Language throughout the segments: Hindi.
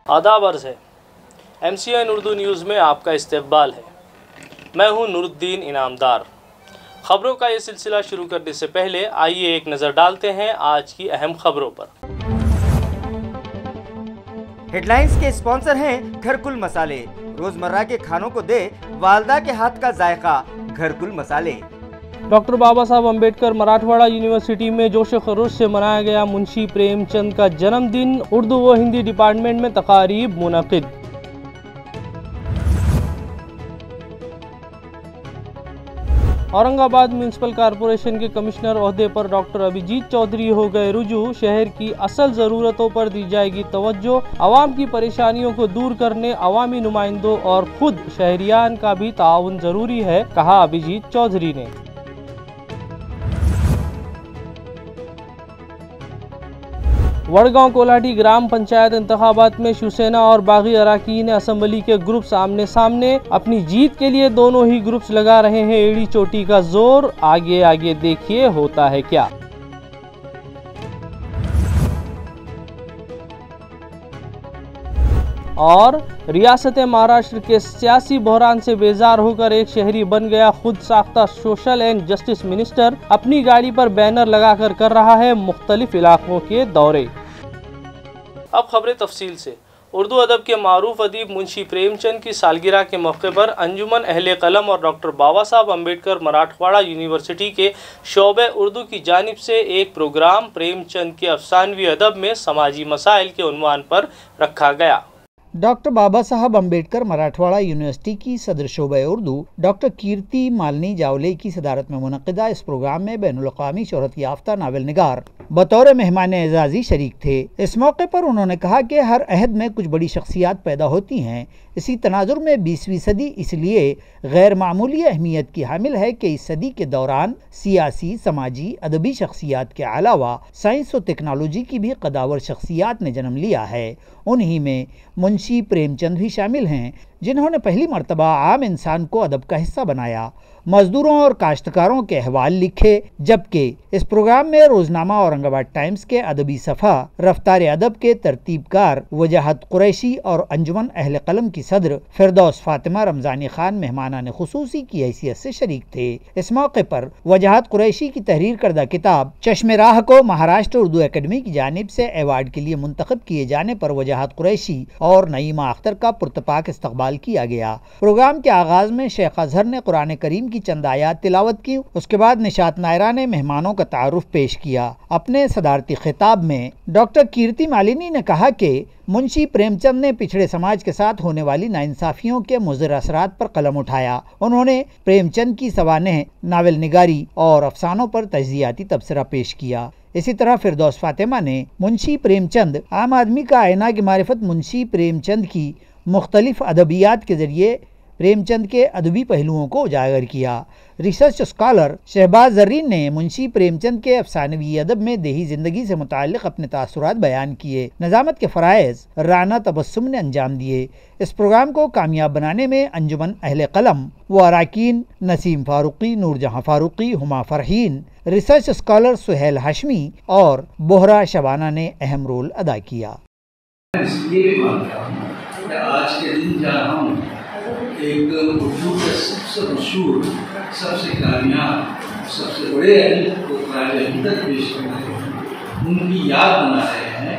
आदाब अर्ज़ है। MCN उर्दू न्यूज़ में आपका इस्तकबाल है। मैं हूं नूरुद्दीन इनामदार। ख़बरों का ये सिलसिला शुरू करने से पहले आइए एक नज़र डालते हैं आज की अहम खबरों पर। हेडलाइंस के स्पॉन्सर हैं घरकुल मसाले। रोजमर्रा के खानों को दे वालदा के हाथ का जायका, घरकुल मसाले। डॉक्टर बाबा साहब अम्बेडकर मराठवाड़ा यूनिवर्सिटी में जोश खरोश से मनाया गया मुंशी प्रेमचंद का जन्मदिन। उर्दू व हिंदी डिपार्टमेंट में तकारीब मुनक़िद। औरंगाबाद म्यूनसिपल कॉरपोरेशन के कमिश्नर ओहदे पर डॉक्टर अभिजीत चौधरी हो गए रुजू। शहर की असल ज़रूरतों पर दी जाएगी तवज्जो। आवाम की परेशानियों को दूर करने अवामी नुमाइंदों और खुद शहरियान का भी ताउन ज़रूरी है, कहा अभिजीत चौधरी ने। वडगांव कोलाटी ग्राम पंचायत इंतखाबात में शिवसेना और बागी अराकीन असम्बली के ग्रुप आमने सामने। अपनी जीत के लिए दोनों ही ग्रुप्स लगा रहे हैं एड़ी चोटी का जोर। आगे आगे देखिए होता है क्या। और रियासत महाराष्ट्र के सियासी बहरान से बेजार होकर एक शहरी बन गया खुद साख्ता सोशल एंड जस्टिस मिनिस्टर। अपनी गाड़ी पर बैनर लगाकर कर रहा है मुख्तलिफ इलाकों के दौरे। अब खबरें तफसील से। उर्दू अदब के मारूफ अदीब मुंशी प्रेमचंद की सालगिरह के मौके पर अंजुमन अहले कलम और डॉक्टर बाबा साहब अम्बेडकर मराठवाड़ा यूनिवर्सिटी के शोबे उर्दू की जानिब से एक प्रोग्राम प्रेमचंद के अफसानवी अदब में समाजी मसाइल के उन्वान पर रखा गया। डॉक्टर बाबा साहब अम्बेडकर मराठवाड़ा यूनिवर्सिटी की सदर शोबे उर्दू डॉक्टर कीर्ति मालिनी जावले की सदारत में मुनक़िदा इस प्रोग्राम में बैनुल-अक़वामी शोहरत याफ्ता नावल निगार बतौर मेहमान एजाज़ी शरीक थे। इस मौके पर उन्होंने कहा कि हर अहद में कुछ बड़ी शख्सियात पैदा होती हैं। इसी तनाजुर में 20वीं सदी इसलिए गैर मामूली अहमियत की हामिल है कि इस सदी के दौरान सियासी, समाजी, अदबी शख्सियात के अलावा साइंस और टेक्नोलॉजी की भी कदावर शख्सियात ने जन्म लिया है। उन्हीं में मुंशी प्रेमचंद भी शामिल हैं, जिन्होंने पहली मर्तबा आम इंसान को अदब का हिस्सा बनाया, मजदूरों और काश्तकारों के अहवाल लिखे। जबकि इस प्रोग्राम में रोजनामा औरंगाबाद टाइम्स के अदबी सफ़ा, रफ्तार अदब के तरतीबकार वजाहत कुरैशी और अंजुमन अहले कलम की सदर फिरदौस फातिमा रमजानी खान मेहमानान खुसूसी की हैसियत से शरीक थे। इस मौके पर वजाहत कुरैशी की तहरीर करदा किताब चश्मे राह को महाराष्ट्र उर्दू अकेडमी की जानिब से अवार्ड के लिए मुंतखब किए जाने पर वजाहत कुरैशी और नईमा अख्तर का पुरतपाक इस्तकबाल किया गया। प्रोग्राम के आगाज में शेख अजहर ने कुरान करीम की चंद आयात तिलावत की। उसके बाद निशात नायरा ने मेहमानों का तारुफ पेश किया। अपने सदारती खिताब में डॉक्टर कीर्ति मालिनी ने कहा कि मुंशी प्रेमचंद ने पिछड़े समाज के साथ होने वाली नाइंसाफियों के मुज़र असरात पर कलम उठाया। उन्होंने प्रेमचंद की सवानेह, नावल निगारी और अफसानों पर तज्जियाती तबसरा पेश किया। इसी तरह फिरदौस फातिमा ने मुंशी प्रेमचंद आम आदमी का आईना की मारिफत मुंशी प्रेमचंद की मुख्तलिफ अदबियात के जरिए प्रेमचंद के अदबी पहलुओं को उजागर किया। रिसर्च स्कॉलर शहबाज जर्रीन ने मुंशी प्रेमचंद के अफसानवी अदब में देही जिंदगी से मुताल्लिक अपने तासुरात बयान किए। नज़ामत के फ़राइज़ राना तबस्सुम ने अंजाम दिए। इस प्रोग्राम को कामयाब बनाने में अंजुमन अहले कलम व अराकीन नसीम फारूकी, नूरजहां फारूकी, हुमा फरहीन, रिसर्च स्कॉलर सुहेल हाशमी और बोहरा शबाना ने अहम रोल अदा किया। आज के दिन जहाँ हम एक उर्दू के सबसे मशहूर, सबसे कामयाब, सबसे बड़े अदीब को क़रार पेश कर रहे हैं, उनकी याद मना रहे हैं,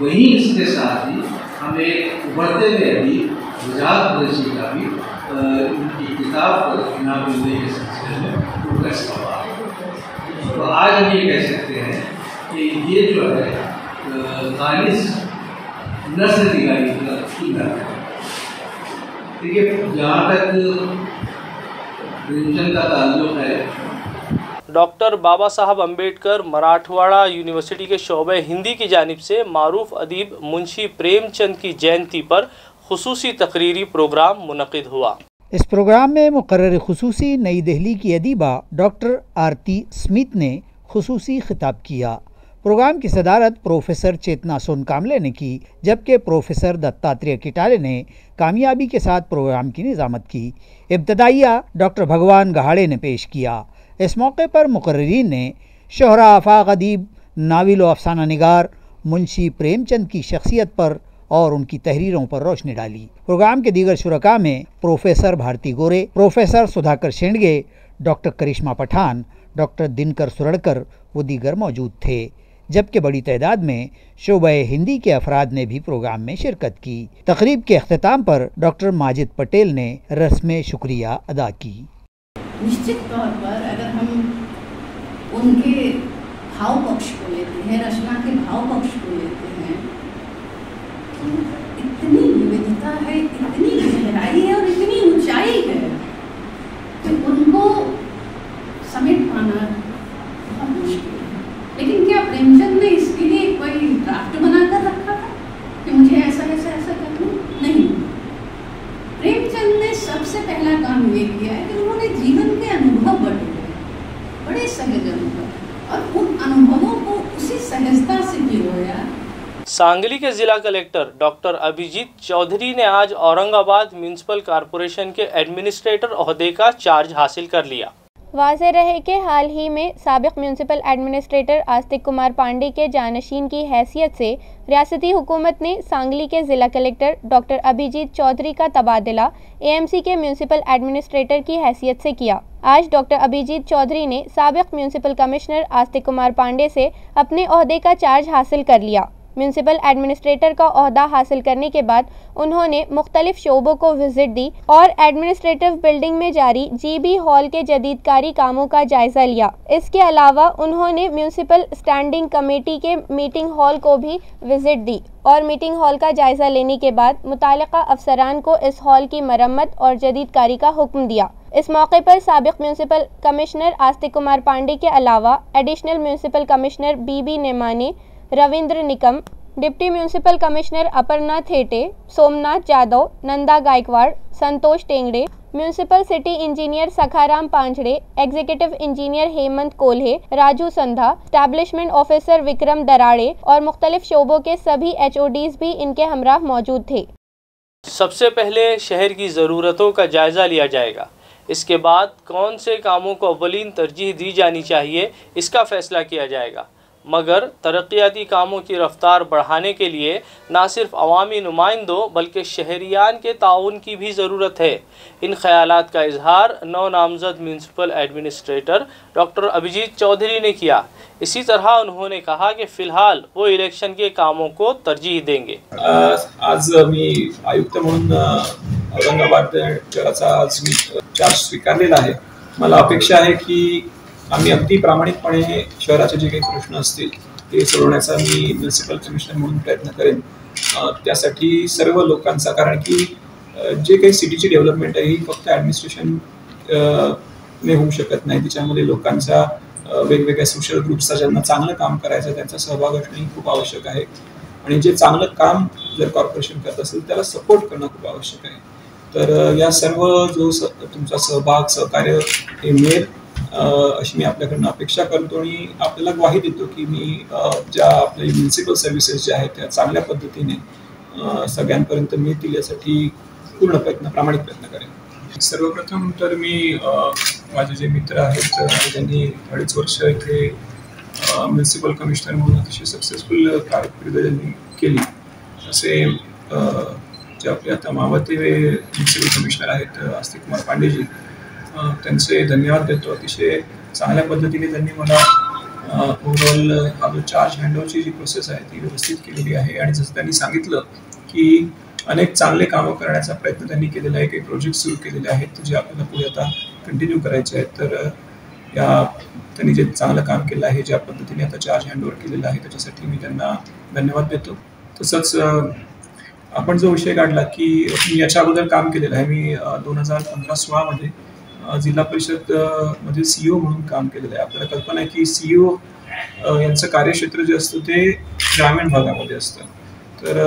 वहीं इसके साथ ही हम एक उभरते हुए अदीब वजाहत कुरैशी का भी उनकी किताब पर इनाम मिलने के सिलसिले में उनका सवाल। तो आज हम ये कह सकते हैं कि ये जो है खालिस नस्ल निगारी का देखिए, जहाँ तक प्रेमचंद का ताल्लुक है, डॉक्टर बाबा साहब अम्बेडकर मराठवाड़ा यूनिवर्सिटी के शोबे हिंदी की जानिब से मारूफ अदीब मुंशी प्रेमचंद की जयंती पर खुसूसी तकरीरी प्रोग्राम मुनक़िद हुआ। इस प्रोग्राम में मुकर्रर खुसूसी नई दिल्ली की अदीबा डॉक्टर आरती स्मिथ ने खुसूसी खिताब किया। प्रोग्राम की सदारत प्रोफेसर चेतना सोनकामले ने की, जबकि प्रोफेसर दत्तात्रेय किटाले ने कामयाबी के साथ प्रोग्राम की निज़ामत की। इब्तदाइया डॉक्टर भगवान गहाड़े ने पेश किया। इस मौके पर मुकर्रीन ने शोहरा आफाक अदीब, नाविल व अफसाना निगार मुंशी प्रेमचंद की शख्सियत पर और उनकी तहरीरों पर रोशनी डाली। प्रोग्राम के दीगर शुरका में प्रोफेसर भारती गोरे, प्रोफेसर सुधाकर शेंडगे, डॉक्टर करिश्मा पठान, डॉक्टर दिनकर सुरड़कर व दीगर मौजूद थे, जबकि बड़ी तादाद में शोबे हिंदी के अफराद ने भी प्रोग्राम में शिरकत की। तकरीब के अख्तिताम पर डॉक्टर माजिद पटेल ने रस्म शुक्रिया अदा की। निश्चित तौर पर अगर हम उनके भाव पक्ष को लेते हैं, रचना के भाव पक्ष को लेते हैं, तो इतनी विविधता है, इतनी गहराई है और इतनी ऊंचाई है कि उनको समेट पाना बहुत मुश्किल है। लेकिन क्या प्रेमचंद ने इसके लिए कोई ड्राफ्ट बनाकर रखा था कि मुझे ऐसा ऐसा ऐसा करना? नहीं। प्रेमचंद ने सबसे पहला काम ये किया है कि उन्होंने जीवन के अनुभव बटोरे, बड़े सहज अनुभव, और उन अनुभवों को उसी सहजता से पिरोया। सांगली के जिला कलेक्टर डॉक्टर अभिजीत चौधरी ने आज औरंगाबाद म्युनिसिपल कॉरपोरेशन के एडमिनिस्ट्रेटर ओहदे का चार्ज हासिल कर लिया। वाज़ेह रहे कि हाल ही में साबिक म्युनिसिपल एडमिनिस्ट्रेटर आस्तिक कुमार पांडे के जानशीन की हैसियत से रियासती हुकूमत ने सांगली के ज़िला कलेक्टर डॉक्टर अभिजीत चौधरी का तबादला एएमसी के म्युनिसिपल एडमिनिस्ट्रेटर की हैसियत से किया। आज डॉक्टर अभिजीत चौधरी ने साबिक म्युनिसिपल कमिश्नर आस्तिक कुमार पांडे से अपने ओहदे का चार्ज हासिल कर लिया। म्युनिसिपल एडमिनिस्ट्रेटर का ओहदा हासिल करने के बाद उन्होंने मुख्तलिफ शोबों को विजिट दी और एडमिनिस्ट्रेटिव बिल्डिंग में जारी जीबी हॉल के जदीदकारी कामों का जायजा लिया। इसके अलावा उन्होंने म्युनिसिपल स्टैंडिंग कमेटी के मीटिंग हॉल को भी विजिट दी और मीटिंग हॉल का जायजा लेने के बाद मुतालिका अफसरान को इस हॉल की मरम्मत और जदीदकारी का हुक्म दिया। इस मौके पर साबिक म्युनिसिपल कमिश्नर आस्तिक कुमार पांडे के अलावा additional municipal commissioner B B Nemane, Ravindra Nikam, deputy municipal commissioner Aparna Thete, Somnath Jadhav, Nanda Gaikwad, Santosh Tengde, municipal city engineer Sakharam Panchade, executive engineer Hemant Kolhe, Raju Sandha, establishment officer Vikram Darade और मुख्तलिफ शोबों के सभी HODs भी इनके हमरा मौजूद थे। सबसे पहले शहर की ज़रूरतों का जायज़ा लिया जाएगा। इसके बाद कौन से कामों को अव्वलीन तरजीह दी जानी चाहिए, इसका फैसला किया जाएगा। मगर तरक्याती कामों की रफ्तार बढ़ाने के लिए ना सिर्फ अवामी नुमाइंदों बल्कि शहरियान के ताउन की भी ज़रूरत है। इन ख्यालात का इजहार नौ नामज़द municipal administrator doctor Abhijit Chaudhary ने किया। इसी तरह उन्होंने कहा कि फ़िलहाल वो इलेक्शन के कामों को तरजीह देंगे। आज मी आयुक्त म्हणून औरंगाबाद शहराचा आज मी चार्ज स्वीकारलेला आहे। मला अपेक्षा आहे की आम्ही अगदी प्रामाणिकपणे शहराचे जे काही प्रश्न असतील ते सोडवण्याचा मी म्युनिसिपल कमिशनर म्हणून प्रयत्न करेन। त्यासाठी सर्व लोकांचा, कारण की जे काही सिटीची डेव्हलपमेंट आहे ही फक्त ॲडमिनिस्ट्रेशन ने होऊ शकत नाही। त्याच्यामध्ये लोकांचा, वेगवेगळ्या सोशल ग्रुप्सचा ज्यांना चांगलं काम करायचं त्यांचा सहभाग असणे खूप आवश्यक आहे आणि जे चांगलं काम जर कॉर्पोरेशन करत असेल त्याला सपोर्ट करणं खूप आवश्यक आहे। तर या सर्व जो तुमचा सहभाग, सहकार्य हे मिळेल अशी मी आपल्याकडनं अपेक्षा करतो आणि आपल्याला ग्वाही देतो की मी ज्या आपल्या म्युनिसिपल सर्व्हिसेस ज्या आहेत त्या चांगल्या पद्धतीने सगळ्यांपर्यंत मिळतील यासाठी पूर्ण प्रामाणिक प्रयत्न करेन। सर्वप्रथम तर मी माझे जे मित्र आहेत ज्यांनी 2.5 वर्ष इथे म्युनिसिपल कमिशनर म्हणून अतिशय सक्सेसफुल कारकीर्द ज्यांनी केली, असे जे आपले आता मावळते म्युनिसिपल कमिशनर आहेत आस्तिक कुमार पांडेजी, त्यांचे धन्यवाद देतो। अतिशय चांगल्या पद्धतीने त्यांनी मला ओव्हरऑल हा जो चार्ज हँडओव्हरची जी प्रोसेस आहे ती व्यवस्थित केलेली आहे आणि जसं त्यांनी सांगितलं की अनेक चांगले कामं करण्याचा प्रयत्न त्यांनी केलेला आहे, काही प्रोजेक्ट सुरू केलेले आहेत जे आपल्याला पुढे आता कंटिन्यू करायचे आहेत। तर या त्यांनी जे चांगलं काम केलं आहे, ज्या पद्धतीने आता चार्ज हँडओव्हर केलेला आहे त्याच्यासाठी मी त्यांना धन्यवाद देतो। तसंच आपण जो विषय काढला की मी याच्या अगोदर काम केलेलं आहे, मी 2015-16 मध्ये जिल्हा परिषद मध्ये CEO म्हणून काम केलेलं आहे। आपल्याला कल्पना आहे की CEO यांचं कार्यक्षेत्र जे असतं ते ग्रामीण भागामध्ये असतं। तर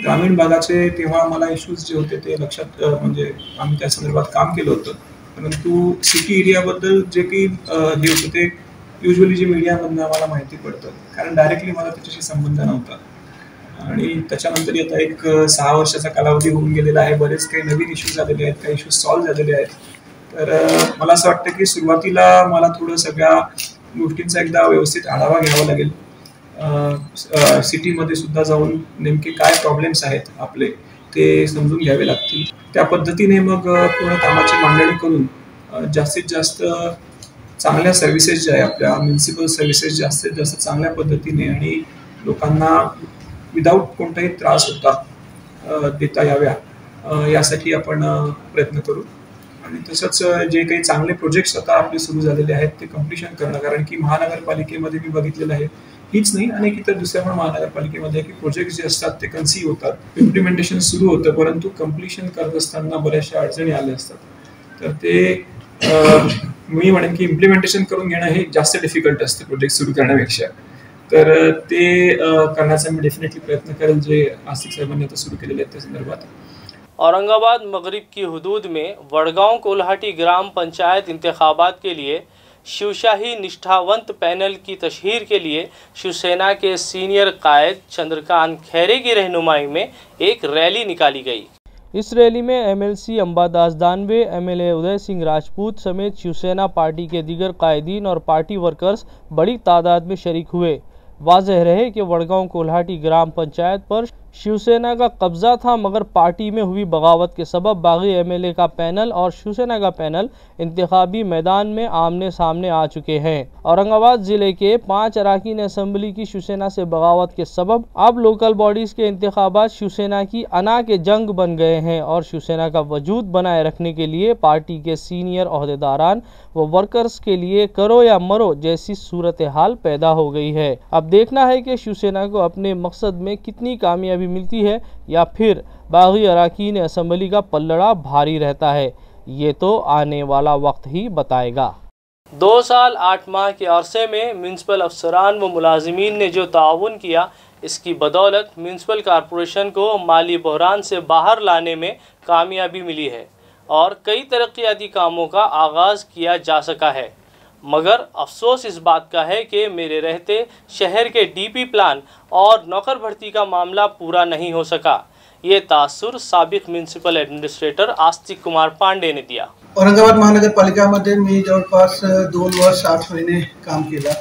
ग्रामीण भागाचे तेव्हा मला इश्यूज जे होते ते लक्षात, म्हणजे आम्ही त्या संदर्भात काम केलं होतं, परंतु सिटी एरियाबद्दल जे काही हे होतं ते युजली जे मीडियामधून आम्हाला माहिती पडतं, कारण डायरेक्टली मला त्याच्याशी संबंध नव्हता। आणि त्याच्यानंतर आता एक 6 वर्षाचा कालावधी होऊन गेलेला आहे, बरेच काही नवीन इश्यूज आलेले आहेत, काही इश्यूज सॉल्व्ह झालेले आहेत। तर मला असं वाटतं की सुरुवातीला मला थोडं सगळ्या गोष्टींचा एकदा व्यवस्थित आढावा घ्यावा लागेल सिटीमध्ये सुद्धा जाऊन नेमके काय प्रॉब्लेम्स आहेत आपले ते समजून घ्यावे लागतील. त्या पद्धतीने मग पूर्ण कामाची मांडणी करून जास्तीत जास्त चांगल्या सर्व्हिसेस ज्या आहे आपल्या म्युन्सिपल सर्व्हिसेस जास्तीत जास्त चांगल्या पद्धतीने आणि लोकांना विदाऊट कोणताही त्रास होता देता याव्या यासाठी आपण प्रयत्न करू. आणि तसंच जे काही चांगले प्रोजेक्ट्स आता आपले सुरू झालेले आहेत ते कम्प्लिशन करणं, कारण की महानगरपालिकेमध्ये मी बघितलेलं आहे, हीच नाही अनेक इतर दुसऱ्या पण महानगरपालिकेमध्ये की प्रोजेक्ट्स जे असतात ते कन्सीव्ह होतात, इम्प्लिमेंटेशन सुरू होतं, परंतु कम्प्लिशन करत असताना बऱ्याचशा अडचणी आल्या असतात. तर ते मी म्हणेन की इम्प्लिमेंटेशन करून घेणं हे जास्त डिफिकल्ट असतं प्रोजेक्ट सुरू करण्यापेक्षा. तर ते करण्याचा मी डेफिनेटली प्रयत्न करेल जे आस्तिक साहेबांनी आता सुरू केलेले आहेत त्या संदर्भात. औरंगाबाद मगरिब की हुदूद में वडगांव कोल्हाटी ग्राम पंचायत इंतखाबात के लिए शिवशाही निष्ठावंत पैनल की तशहीर के लिए शिवसेना के सीनियर कायद चंद्रकांत खैरे की रहनुमाई में एक रैली निकाली गई. इस रैली में एमएलसी अंबादास दानवे, एमएलए उदय सिंह राजपूत समेत शिवसेना पार्टी के दीगर कायदीन और पार्टी वर्कर्स बड़ी तादाद में शरीक हुए. वाज़ेह रहे कि वडगांव कोल्हाटी ग्राम पंचायत पर शिवसेना का कब्जा था, मगर पार्टी में हुई बगावत के सबब बागी एमएलए का पैनल और शिवसेना का पैनल इंतखाबी मैदान में आमने सामने आ चुके हैं. औरंगाबाद जिले के 5 अरकान असेंबली की शिवसेना से बगावत के सबब अब लोकल बॉडीज के इंतखाबात शिवसेना की अना के जंग बन गए हैं और शिवसेना का वजूद बनाए रखने के लिए पार्टी के सीनियर ओहदेदारान व वर्कर्स के लिए करो या मरो जैसी सूरत हाल पैदा हो गई है. अब देखना है कि शिवसेना को अपने मकसद में कितनी कामयाबी मिलती है या फिर बागी अरकान असेंबली का पल्लड़ा भारी रहता है. ये तो आने वाला वक्त ही बताएगा. 2 साल 8 माह के अरसे में म्यूनसिपल अफसरान व मुलाजिमीन ने जो ताउन किया, इसकी बदौलत म्यूनसिपल कॉरपोरेशन को माली बहरान से बाहर लाने में कामयाबी मिली है और कई तरक्याती कामों का आगाज़ किया जा सका है. मगर अफसोस इस बात का है कि मेरे रहते शहर के डीपी प्लान और नौकर भर्ती का मामला पूरा नहीं हो सका. ये तासुर साबिक म्युनिसिपल ॲडमिनिस्ट्रेटर आस्तिक कुमार पांडे ने दिया. औरंगाबाद महानगरपालिकामध्ये मी जवळपास 2 वर्ष 8 महिने काम केलं.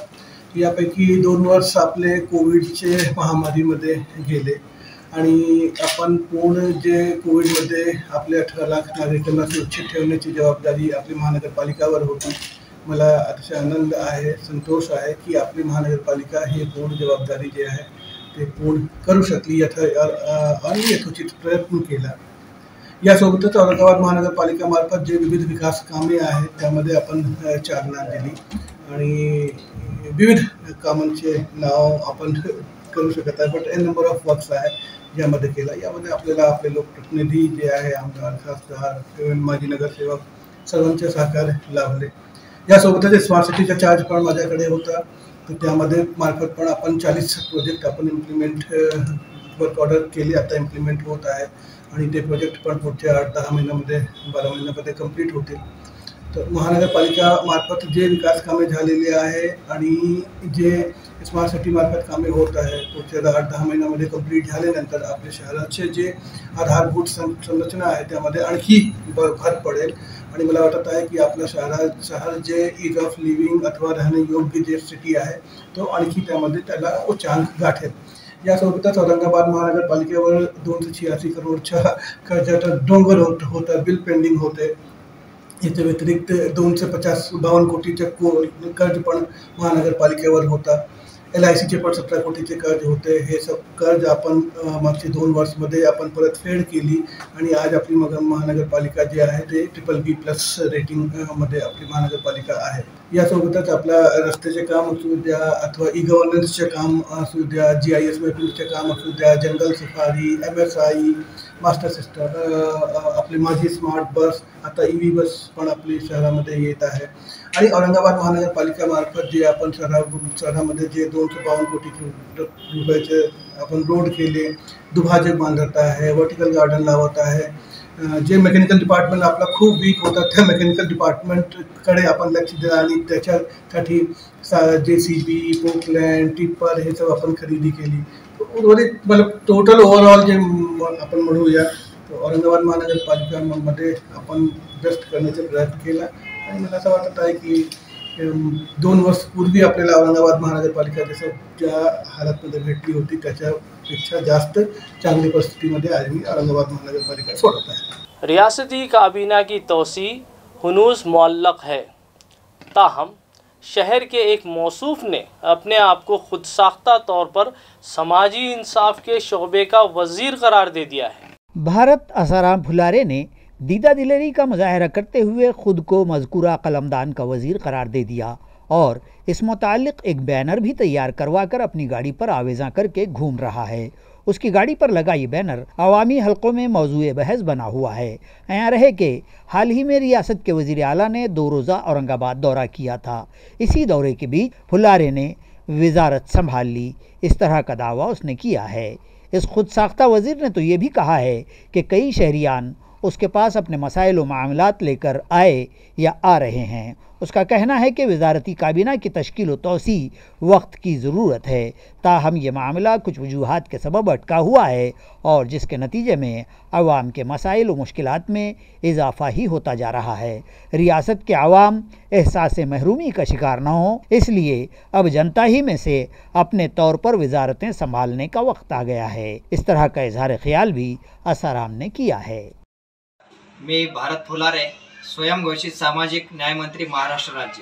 यापैकी 2 वर्ष आपले कोविडचे महामारीमध्ये गेले आणि आपण पूर्ण जे कोविडमध्ये आपले 18 लाख नागरिकांना सुरक्षित ठेवण्याची जबाबदारी आपली महानगरपालिकावर होती. मला अतिशय आनंद आहे, संतोष आहे की आपली महानगरपालिका ही पूर्ण जबाबदारी जी आहे ते पूर्ण करू शकली आणि यथोचित प्रयत्न केला. यासोबतच औरंगाबाद महानगरपालिकामार्फत जे विविध विकास कामे आहेत त्यामध्ये आपण चालना दिली आणि विविध कामांचे नाव आपण करू शकत आहे, but an number of works आहे ज्यामध्ये केला. यामध्ये आपल्याला आपले लोकप्रतिनिधी जे आहे, आमदार, खासदार, माजी नगरसेवक सर्वांचे सहकार्य लाभले. यासोबतच स्मार्ट सिटीचा चार्ज पण माझ्याकडे होता, तर त्यामध्ये मार्फत पण आपण 40 प्रोजेक्ट आपण इम्प्लिमेंट वर्क ऑर्डर केले, आता इम्प्लिमेंट होत आहे आणि ते प्रोजेक्ट पण पुढच्या 8-10 महिन्यामध्ये 12 महिन्यामध्ये कंप्लीट होतील. तर महानगरपालिका मार्फत जे विकास कामे झालेली आहे आणि जे स्मार्ट सिटी मार्फत कामे होत आहे पुढच्या 8-10 महिन्यामध्ये कंप्लीट झाल्यानंतर आपल्या शहराचे जे आधारभूत संरचना आहे त्यामध्ये आणखी भर पडेल आणि मला वाटत आहे की आपल्या शहर जे इज ऑफ लिव्हिंग अथवा राहणे योग्य जे सिटी आहे तो आणखी त्यामध्ये त्याला उच्चांक गाठेल. यासोबतच औरंगाबाद महानगरपालिकेवर 286 करोडच्या कर्जाचा डोंगर होता, बिल पेंडिंग होते. याच्या व्यतिरिक्त 252 कोटीचे कर्ज पण महानगरपालिकेवर होता. LICचे पण 17 कोटीचे कर्ज होते. हे सब कर्ज आपण मागचे 2 वर्षमध्ये आपण परतफेड केली आणि आज आपली महानगरपालिका जी आहे ते BBB+ रेटिंगमध्ये आपली महानगरपालिका आहे. यासोबतच आपल्या रस्त्याचे काम असू द्या अथवा ई-गव्हर्नन्सचे काम असू द्या, GIS मॅपिंगचे काम असू द्या, जंगल सफारी, MSI, मास्टर सिस्टम, आपली माझी स्मार्ट बस, आता EV बस पण आपली शहरामध्ये येत आहे. आणि औरंगाबाद महानगरपालिकामार्फत जे आपण शहरामध्ये जे 252 कोटी रुपयाचे आपण रोड केले, दुभाजक बांधत आहे, वर्टिकल गार्डन लावत आहे. जे मेकॅनिकल डिपार्टमेंट आपला खूप वीक होता त्या मेकॅनिकल डिपार्टमेंटकडे आपण लक्ष दिलं आणि त्याच्यासाठी JCB, पोकलँड, टिप्पर हे सब आपण खरेदी केली. मतलब टोटल ओव्हरऑल जे आपण म्हणूया औरंगाबाद महानगरपालिकामध्ये आपण बेस्ट करण्याचा प्रयत्न केला आणि मला असं वाटत आहे की 2 वर्षपूर्वी आपल्याला औरंगाबाद महानगरपालिका जसं ज्या हालतमध्ये भेटली होती त्याच्यापेक्षा जास्त चांगली परिस्थितीमध्ये आज मी औरंगाबाद महानगरपालिका सोडत आहे। रियासती काबीना की तोसी हुनूस मुअल्लक है, ताहम शहर के एक मौसूफ ने अपने आप को खुद साख्ता तौर पर समाजी इंसाफ के शोबे का वजीर करार दे दिया है। भारत आसाराम फुलारे ने दीदा दिलेरी का मुजाहरा करते हुए खुद को मज़कूरा कलमदान का वजीर करार दे दिया और इस मुतालिक एक बैनर भी तैयार करवा कर अपनी गाड़ी पर आवेज़ा करके घूम रहा है। उसकी गाड़ी पर लगा ये बैनर अवामी हलकों में मौजूए बहस बना हुआ है। यहाँ रहे कि हाल ही में रियासत के वज़ीर आला ने 2 रोज़ा औरंगाबाद दौरा किया था। इसी दौरे के बीच फुलारे ने वजारत संभाल ली, इस तरह का दावा उसने किया है। इस खुद साख्ता वज़ीर ने तो ये भी कहा है कि कई शहरियान उसके पास अपने मसाइल व मामलात लेकर आए या आ रहे हैं। उसका कहना है कि वजारती काबीना की तश्कील व तोसी वक्त की ज़रूरत है, ताहम ये मामला कुछ वजूहात के सबब अटका हुआ है और जिसके नतीजे में अवाम के मसाइल व मुश्किलात में इजाफ़ा ही होता जा रहा है। रियासत के अवाम एहसास महरूमी का शिकार न हो, इसलिए अब जनता ही में से अपने तौर पर वजारतें संभालने का वक्त आ गया है। इस तरह का इजहार ख्याल भी आसाराम ने किया है। मी भारत फुलारे, स्वयंघोषित सामाजिक न्यायमंत्री महाराष्ट्र राज्य।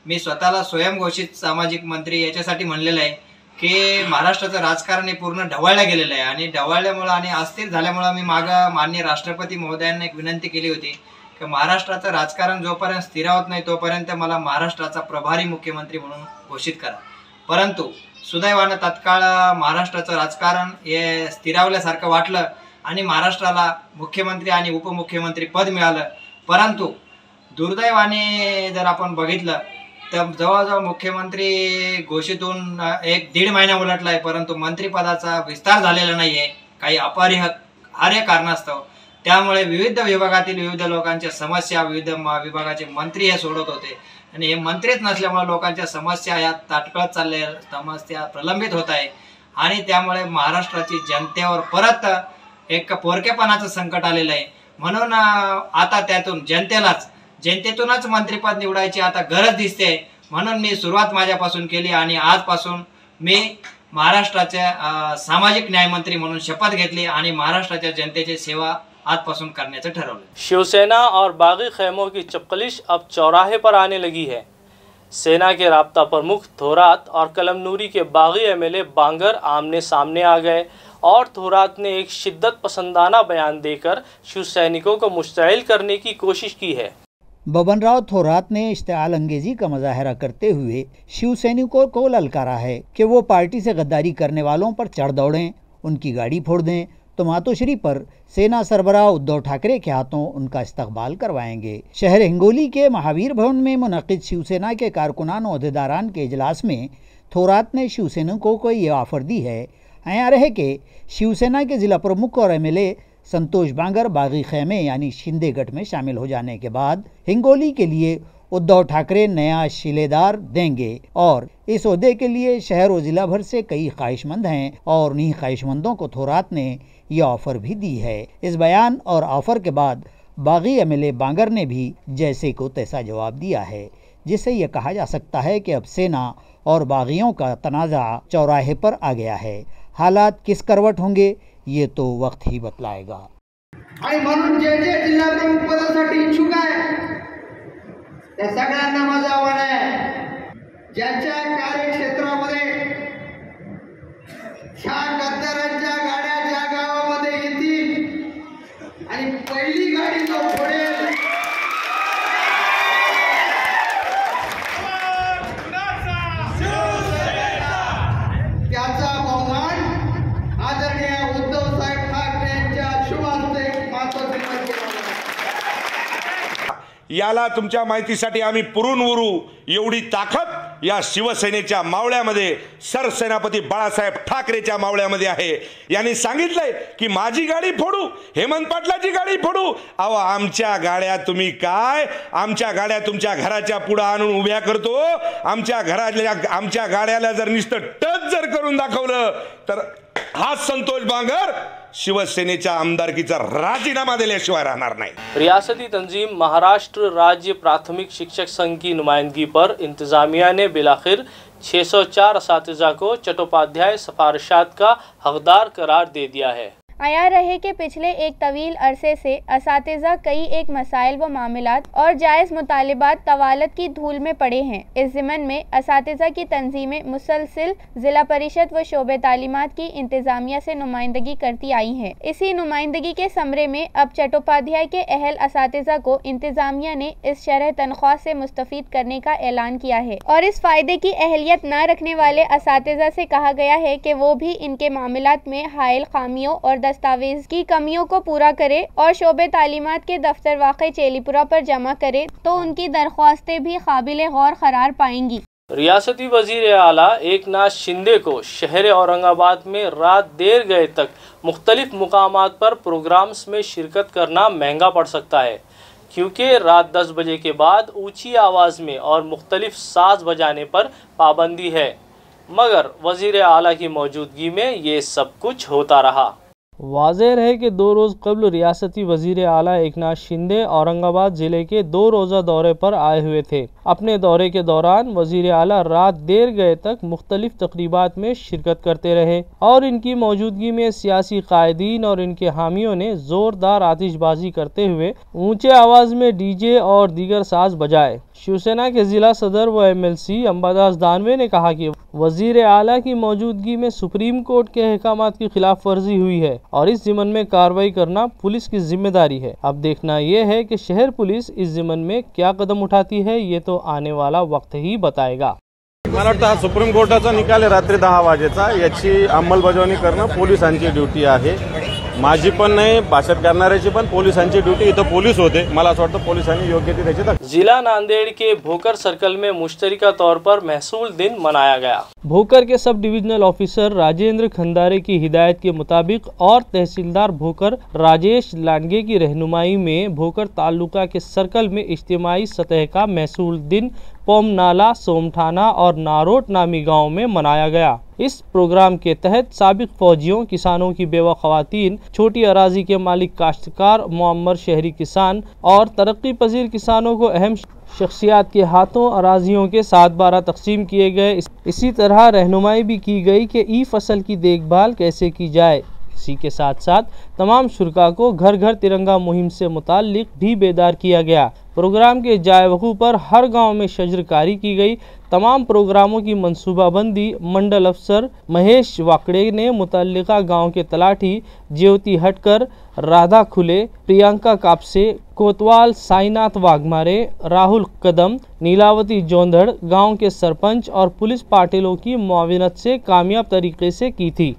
मी स्वतःला स्वयंघोषित सामाजिक मंत्री याच्यासाठी म्हणलेलं आहे की महाराष्ट्राचं राजकारण हे पूर्ण ढवळलं गेलेलं आहे आणि ढवळल्यामुळं आणि अस्थिर झाल्यामुळं मी मागं माननीय राष्ट्रपती महोदयांना एक विनंती केली होती की महाराष्ट्राचं राजकारण जोपर्यंत स्थिरावत नाही तोपर्यंत मला महाराष्ट्राचा प्रभारी मुख्यमंत्री म्हणून घोषित करा। परंतु सुदैवानं तत्काळ महाराष्ट्राचं राजकारण हे स्थिरावल्यासारखं वाटलं आणि महाराष्ट्राला मुख्यमंत्री आणि उपमुख्यमंत्री पद मिळालं। परंतु दुर्दैवाने जर आपण बघितलं तर जवळजवळ मुख्यमंत्री घोषित होऊन 1-1.5 महिना उलटला आहे, परंतु मंत्रिपदाचा विस्तार झालेला नाही आहे काही अपरिहार्य कारणास्तव। त्यामुळे विविध विभागातील विविध लोकांच्या समस्या विविध विभागाचे मंत्री हे सोडत होते आणि हे मंत्रीच नसल्यामुळे लोकांच्या समस्या या ताटकळत चालल्या, समस्या प्रलंबित होत आहे आणि त्यामुळे महाराष्ट्राची जनतेवर परत एक पोरकेपणाचं संकट आलेलं आहे। म्हणून आता त्यातून जनतेतूनच मंत्रिपद निवडायची आता गरज दिसते। म्हणून मी सुरुवात माझ्यापासून केली आणि आजपासून मी महाराष्ट्राचे सामाजिक न्यायमंत्री म्हणून शपथ घेतली आणि महाराष्ट्राच्या जनतेची सेवा आजपासून करण्याचं ठरवलं। शिवसेना और बागी खेमों की चपकलिश अब चौराहे पर आने लगी है। सेना के राब्ता प्रमुख थोरात और कलमनूरी के बागी एमएलए बांगर आमने सामने आ गए और थोरात ने एक शिद्दत पसंदाना बयान देकर शिव सैनिकों को मुश्तइल करने की कोशिश की है। बबन राव थोरात ने इश्तिआल अंगेजी का मुजाहरा करते हुए शिव सैनिकों को ललकारा है कि वो पार्टी से गद्दारी करने वालों पर चढ़ दौड़ें, उनकी गाड़ी फोड़ दें तो मातोश्री पर सेना सरबराह उद्धव ठाकरे के हाथों उनका इस्तकबाल करवाएंगे। शहर हिंगोली के महावीर भवन में मुनक़िद शिवसेना के कारकुनान ओहदेदारान के इजलास में थोरात ने शिव सैनिकों को ये ऑफर दी है। यहाँ रहे कि शिवसेना के ज़िला प्रमुख और एमएलए संतोष बांगर बागी खेमे यानी शिंदे गढ़ में शामिल हो जाने के बाद हिंगोली के लिए उद्धव ठाकरे नया शिलेदार देंगे और इस ओहदे के लिए शहर और ज़िला भर से कई ख्वाहिशमंद हैं और उन्हीं ख्वाहिशमंदों को थोरात ने यह ऑफ़र भी दी है। इस बयान और ऑफ़र के बाद बागी एमएलए बांगर ने भी जैसे को तैसा जवाब दिया है, जिससे यह कहा जा सकता है कि अब सेना और बागियों का तनाज़ा चौराहे पर आ गया है। हालात किस करवट होंगे ये तो वक्त ही बतलाएगा। आणि म्हणून जे जिल्हा प्रमुख पदासाठी इच्छुक आहे त्या सगळ्यांना माझं आव्हान आहे, ज्यांच्या कार्यक्षेत्रामध्ये ह्या गद्दारांच्या गाड्या ज्या गावामध्ये येतील आणि पहिली गाडी जो फोडेल त्याचा बहुमान आदरणीय उद्धव साहेब ठाकरे यांच्या शुभ हस्ते मातोश्रीवर केला। याला तुमच्या माहितीसाठी आम्ही पुरून उरू एवढी ताकद या शिवसेनेच्या मावळ्यामध्ये सरसेनापती बाळासाहेब ठाकरेच्या मावळ्यामध्ये आहे। यांनी सांगितलंय की माझी गाडी फोडू, हेमंत पाटलाची गाडी फोडू। अहो आमच्या गाड्या तुम्ही काय, आमच्या गाड्या तुमच्या घराच्या पुढे आणून उभ्या करतो। आमच्या गाड्याला जर नुसतं टच जर करून दाखवलं तर हा संतोष बांगर शिवसेनेच्या आमदारकीचा राजीनामा दिल्याशिवाय राहणार नाही। रियासती तंजीम महाराष्ट्र राज्य प्राथमिक शिक्षक संघ की नुमाइंदगी पर इंतजामिया ने बिलाखिर 604 असातिज़ा को चट्टोपाध्याय सिफारिशात का हकदार करार दे दिया है। आया रहे कि पिछले एक तवील अरसे से असातिज़ा कई एक मसाइल व मामलात और जायज़ मुतालिबात तवालत की धूल में पड़े हैं। इस ज़िमन में असातिज़ा की तंजीमें मुसलसिल ज़िला परिषद व शोबे तालीमात की इंतज़ामिया से नुमाइंदगी करती आई हैं। इसी नुमाइंदगी के समरे में अब चट्टोपाध्याय के अहल असातिज़ा को इंतज़ामिया ने इस शरह तनख्वाह से मुस्तफ़ीद करने का ऐलान किया है और इस फ़ायदे की अहलियत न रखने वाले असातिज़ा से कहा गया है कि वो भी इनके मामलात में हायल खामियों और दस्तावेज की कमियों को पूरा करे और शोबे तालीमात के दफ्तर वाक़े चेलीपुरा पर जमा करे तो उनकी दरख्वास्तें भी काबिल गौर करार पाएंगी। रियासती वजीर आला एकनाथ शिंदे को शहर औरंगाबाद में रात देर गए तक मुख्तलिफ मुकामात पर प्रोग्राम्स में शिरकत करना महंगा पड़ सकता है, क्योंकि रात 10 बजे के बाद ऊंची आवाज़ में और मुख्तलिफ साज बजाने पर पाबंदी है, मगर वजीर आला की मौजूदगी में ये सब कुछ होता रहा। वाज़ेह है कि 2 रोज़ कबल रियासती वज़ीर आला एकनाथ शिंदे औरंगाबाद ज़िले के 2 रोज़ा दौरे पर आए हुए थे। अपने दौरे के दौरान वज़ीर आला रात देर गए तक मुख्तलिफ तकरीबात में शिरकत करते रहे और इनकी मौजूदगी में सियासी कायदीन और इनके हामियों ने ज़ोरदार आतिशबाजी करते हुए ऊंचे आवाज़ में डीजे और दीगर साज बजाए। शिवसेना के ज़िला सदर व MLC अंबादास दानवे ने कहा कि वज़ीर आला की मौजूदगी में सुप्रीम कोर्ट के अहकामात की खिलाफ वर्जी हुई है और इस ज़िमन में कार्रवाई करना पुलिस की जिम्मेदारी है। अब देखना यह है कि शहर पुलिस इस ज़िमन में क्या कदम उठाती है, ये तो आने वाला वक्त ही बताएगा। मला वाटतं हा सुप्रीम कोर्टाचा निकाल आहे रात्री 10 वाजेचा, याची अंमलबजावणी करणं पोलिसांची ड्युटी आहे। माझी पण नाही, भाषण करणाऱ्याची पण पोलिसांची ड्यूटी। इथं पोलीस होते, मला असं वाटतं पोलिसांनी योग्य ती त्याची दखल। जिला नांदेड़ के भोकर सर्कल में मुश्तरका तौर पर महसूल दिन मनाया गया। भोकर के sub divisional officer Rajendra Khandare की हिदायत के मुताबिक और तहसीलदार भोकर राजेश लांडगे की रहनुमाई में भोकर तालुका के सर्कल में इज्तिमाई सतह का महसूल दिन पोमनाला, सोमठाना और नारोट नामी गांव में मनाया गया। इस प्रोग्राम के तहत साबिक फौजियों, किसानों की बेवा खवातीन, छोटी अराजी के मालिक काश्तकार, मुअम्मर शहरी किसान और तरक्की पजीर किसानों को अहम शख्सियात के हाथों अराजियों के 7-12 तकसीम किए गए। इसी तरह रहनुमाई भी की गई कि ई फसल की देखभाल कैसे की जाए। इसी के साथ साथ तमाम शुरका को घर घर तिरंगा मुहिम से मुताल्लिक भी बेदार किया गया। प्रोग्राम के जाय वकू पर हर गांव में शजरकारी की गई। तमाम प्रोग्रामों की मंसूबाबंदी मंडल अफसर महेश वाकड़े ने मुतल्लिका गांव के तलाठी ज्योति हटकर, राधा खुले, प्रियंका कापसे, कोतवाल साईनाथ वाघमारे, राहुल कदम, नीलावती जोंधड़ गांव के सरपंच और पुलिस पाटिलों की मुआविनत से कामयाब तरीके से की थी।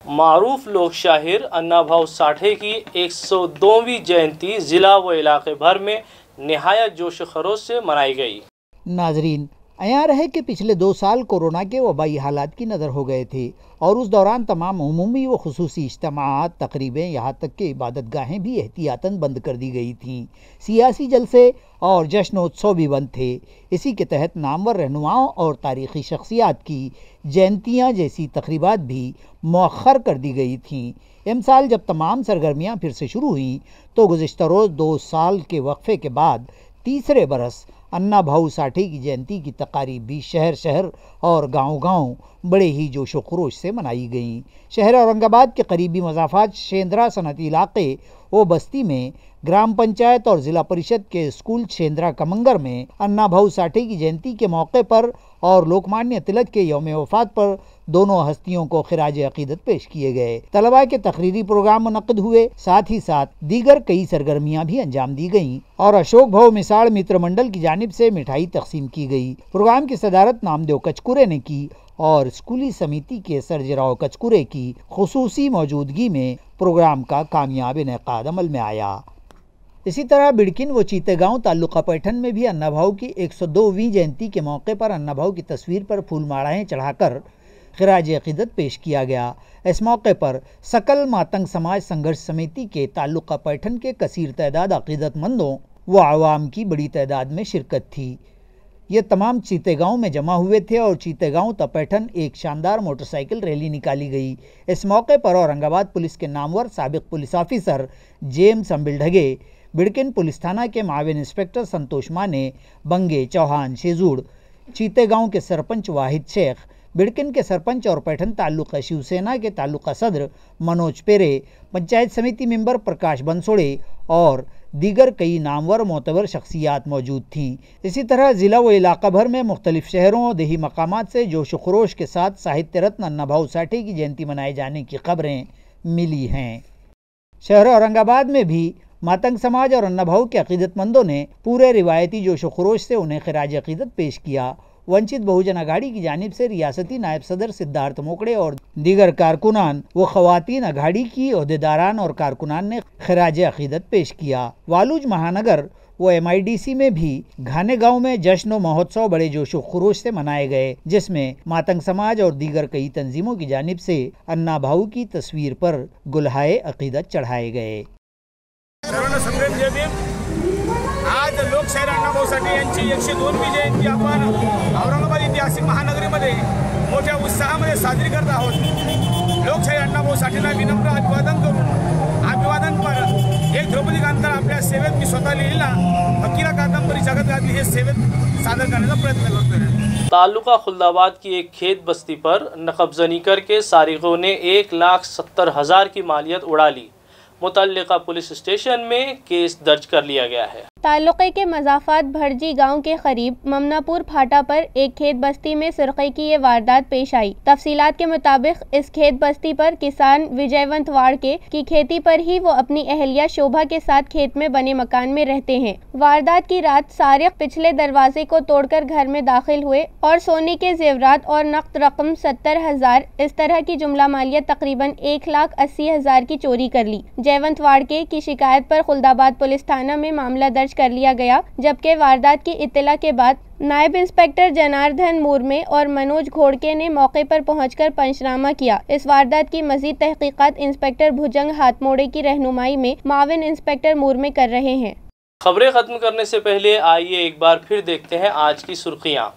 मारूफ लोक शाहिर अन्ना भाऊ साठे की 102वीं जयंती जिला व इलाके भर में निहायत जोश खरोश से मनाई गई। नाजरीन, अयां रहे कि पिछले 2 साल कोरोना के वबाई हालात की नज़र हो गए थे और उस दौरान तमाम उमूमी व खुसूसी इज्तिमाआत, तकरीबें, यहाँ तक कि इबादतगाहें भी एहतियातन बंद कर दी गई थीं। सियासी जलसे और जश्नोत्सव भी बंद थे। इसी के तहत नामवर रहनुमाओं और तारीख़ी शख्सियात की जयंतियाँ जैसी तकरीबात भी मौखर कर दी गई थीं। इमसाल जब तमाम सरगर्मियाँ फिर से शुरू हुईं तो गुज़िश्ता रोज़ 2 साल के वक्फे के बाद तीसरे बरस अन्ना भाऊ साठे की जयंती की तकारीब भी शहर शहर और गांव-गांव बड़े ही जोश व खरोश से मनाई गईं। शहर औरंगाबाद के करीबी मज़ाफ़ात शेंद्रा सनती इलाके व बस्ती में ग्राम पंचायत और ज़िला परिषद के स्कूल शेंद्रा कमंगर में अन्ना भाऊ साठे की जयंती के मौके पर और लोकमान्य तिलक के यौम वफ़ात पर दोनों हस्तियों को खिराज अकीदत पेश किए गए। तलबा के तकरीरी प्रोग्राम मुनक़्क़िद हुए, साथ ही साथ दीगर कई सरगर्मियां भी अंजाम दी गईं और अशोक भव मिसाल मित्र मंडल की जानिब से मिठाई तकसीम की गई। प्रोग्राम की सदारत नामदेव कचकुरे ने की और स्कूली समिति के सरजराव कचकुरे की खुसूसी मौजूदगी में प्रोग्राम का कामयाब इनेकाद अमल में आया। इसी तरह बिड़किन व चीतेगांव तालुका पैठन में भी अन्ना भाऊ की 102वीं जयंती के मौके पर अन्ना भाऊ की तस्वीर पर फूल मालाएँ चढ़ाकर खिराज अकीदत पेश किया गया। इस मौके पर सकल मातंग समाज संघर्ष समिति के तालुका पैठन के कसीर तादाद अकीदतमंदों व आवाम की बड़ी तादाद में शिरकत थी। ये तमाम चीतेगांव में जमा हुए थे और चीतेगांव तपेठन एक शानदार मोटरसाइकिल रैली निकाली गई। इस मौके पर औरंगाबाद पुलिस के नामवर साबिक पुलिस ऑफिसर जेम्स अंबिलढगे, बिड़किन पुलिस थाना के माविन इंस्पेक्टर संतोष माने, बंगे, चौहान, शेजूड़, चीतेगांव के सरपंच वाहिद शेख, बिड़किन के सरपंच और पैठन तालुका शिवसेना के तालुका सदर मनोज पेरे, पंचायत समिति मेंबर प्रकाश बंसोड़े और दीगर कई नामवर मोतबर शख्सियात मौजूद थीं। इसी तरह ज़िला व इलाका भर में मुख्तलिफ शहरों और देही मकामात से जोश खरोश के साथ साहित्य रत्न अन्नाभाऊ साठे की जयंती मनाए जाने की खबरें मिली हैं। शहर औरंगाबाद में भी मातंग समाज और अन्नाभाऊ के अकीदतमंदों ने पूरे रिवायती जोश खरोश से उन्हें खिराज अकीदत पेश किया। वंचित बहुजन अघाड़ी की जानिब से रियासती नायब सदर सिद्धार्थ मोकड़े और दीगर कारकुनान व खवातीन अघाड़ी की ओहदेदारान और कारकुनान ने खिराज अकीदत पेश किया। वालूज महानगर व MIDC में भी घाने गांव में जश्न व महोत्सव बड़े जोशो खरोश से मनाए गए, जिसमें मातंग समाज और दीगर कई तंजीमों की जानिब से अन्नाभाऊ की तस्वीर पर गुलहाए अकीदत चढ़ाए गए। आज लोकशाहीर अण्णाभाऊ साठे यांची 102वी जयंती आपण औरंगाबाद ऐतिहासिक महानगरीमध्ये मोठ्या उत्साहामध्ये साजरी करत आहोत। लोकशाहीर अण्णाभाऊ साठेला विनम्र अभिवादन करून अभिवादनपर एक द्रौपदी कांता आपल्या सेवेत मी स्वतः लिहिला फकीरा कादंबरी जगत गाजली हे सेवेत सादर करण्याचा प्रयत्न करतोय। तालुका खुल्दाबाद की एक खेत बस्ती पर नकबजनी करके सारिकों ने 1,70,000 की मालियत उड़ा ली। मुतल्लिका पुलिस स्टेशन में केस दर्ज कर लिया गया है। तालुके के मजाफात भरजी गांव के करीब ममनापुर फाटा पर एक खेत बस्ती में सुरखे की ये वारदात पेश आई। तफसीलात के मुताबिक इस खेत बस्ती पर किसान विजयवंत वाड़के की खेती पर ही वो अपनी अहलिया शोभा के साथ खेत में बने मकान में रहते हैं। वारदात की रात सारिक पिछले दरवाजे को तोड़कर घर में दाखिल हुए और सोने के जेवरात और नकद रकम 70,000 इस तरह की जुमला मालियत तकरीबन 1,80,000 की चोरी कर ली। जयवंत वाड़के की शिकायत पर खुल्दाबाद पुलिस थाना में मामला दर्ज कर लिया गया, जबकि वारदात की इत्तला के बाद नायब इंस्पेक्टर जनार्दन मुर्मे और मनोज घोड़के ने मौके पर पहुंचकर पंचनामा किया। इस वारदात की मजीद तहकीकात इंस्पेक्टर भुजंग हाथमोड़े की रहनुमाई में माविन इंस्पेक्टर मुर्मे कर रहे हैं। खबरें खत्म करने से पहले आइए एक बार फिर देखते हैं आज की सुर्खियां।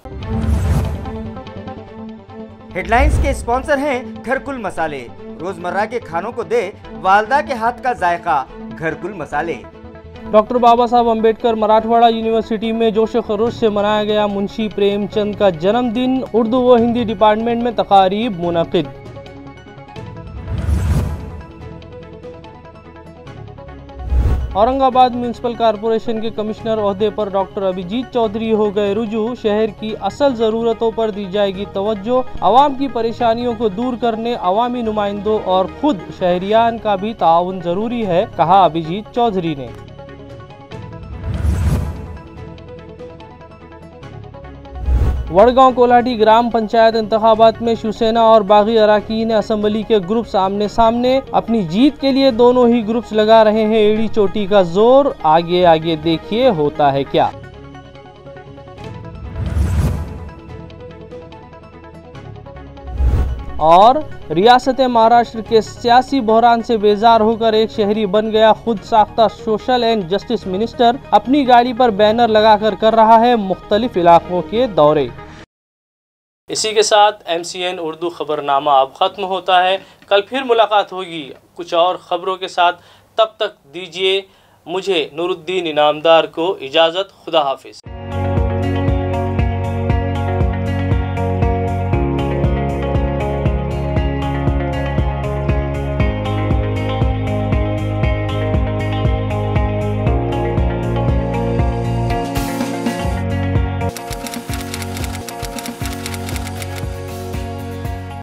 हेडलाइंस के स्पॉन्सर हैं घरकुल मसाले। रोजमर्रा के खानों को दे वालदा के हाथ का जायका, घरकुल मसाले। डॉक्टर बाबा साहब अम्बेडकर मराठवाड़ा यूनिवर्सिटी में जोश खरोश से मनाया गया मुंशी प्रेमचंद का जन्मदिन। उर्दू व हिंदी डिपार्टमेंट में तकारीब मुनक़िद। औरंगाबाद म्यूनिसिपल कॉरपोरेशन के कमिश्नर ओहदे पर डॉक्टर अभिजीत चौधरी हो गए रुजू। शहर की असल ज़रूरतों पर दी जाएगी तवज्जो। आवाम की परेशानियों को दूर करने अवामी नुमाइंदों और खुद शहरियान का भी ताउन जरूरी है, कहा अभिजीत चौधरी ने। वडगांव कोलाटी ग्राम पंचायत इंतखाबात में शिवसेना और बागी अराकीन असम्बली के ग्रुप्स आमने सामने। अपनी जीत के लिए दोनों ही ग्रुप्स लगा रहे हैं एड़ी चोटी का जोर। आगे आगे देखिए होता है क्या। और रियासत महाराष्ट्र के सियासी बहरान से बेजार होकर एक शहरी बन गया खुद साख्ता सोशल एंड जस्टिस मिनिस्टर। अपनी गाड़ी पर बैनर लगाकर कर रहा है मुख्तलिफ इलाकों के दौरे। इसी के साथ MCN उर्दू खबरनामा अब खत्म होता है। कल फिर मुलाकात होगी कुछ और खबरों के साथ। तब तक दीजिए मुझे नूरुद्दीन इनामदार को इजाज़त। खुदा हाफिज।